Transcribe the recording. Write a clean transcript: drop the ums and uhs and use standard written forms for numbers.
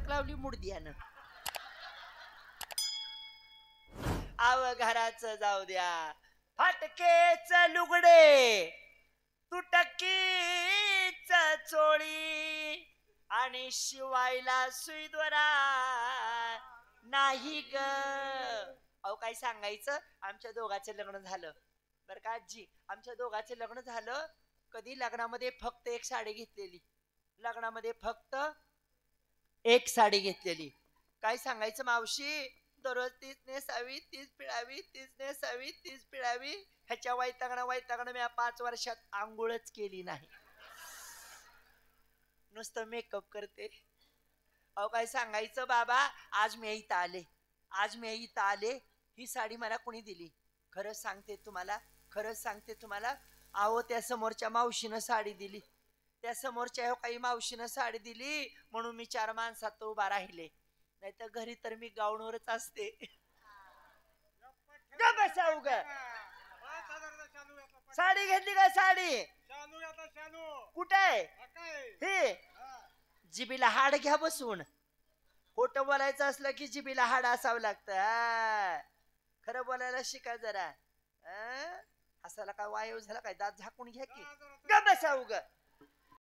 टक लावली मुडद्यानं. आव घराचं जाऊ द्या, फाटकेच लुगडे, तुटकीच चोळी आणि शिवायला सुईद्वारा नाही ग. अहो काय सांगायचं, आमच्या दोघांचं लग्न झालं बर का आजी. आमच्या दोघांचं लग्न झालं. कधी लग्नामध्ये फक्त एक साडी घेतलेली, लग्नामध्ये फक्त एक साडी घेतलेली. काय सांगायचं मावशी, दररोज तीच नेसावी, तीच पिळावी, तीच नेसावी, तीच पिळावी. ह्याच्या वैतागणं मी 5 वर्षात आंघोळच केली नाही, नुसतं मेकअप करते. अहो काय सांगायचं बाबा, आज मी इथं आले, ही साडी मला कोणी दिली? खरंच सांगते तुम्हाला, अहो त्या समोरच्या मावशीनं साडी दिली. त्या समोरच्या काही मावशीनं साडी दिली म्हणून मी 4 माणसात उभा राहिले, नाही तर घरी तर मी गाऊनवरच असते. साडी घेतली का? साडी कुठे? हे जिबीला हाड घ्या बसून. खोटं बोलायचं असलं की जिबीला हाड असावं लागतं. खरं बोलायला शिका जरा. असाला काय वायू झाला काय? दात झाकून घ्या की. ग बसा उग.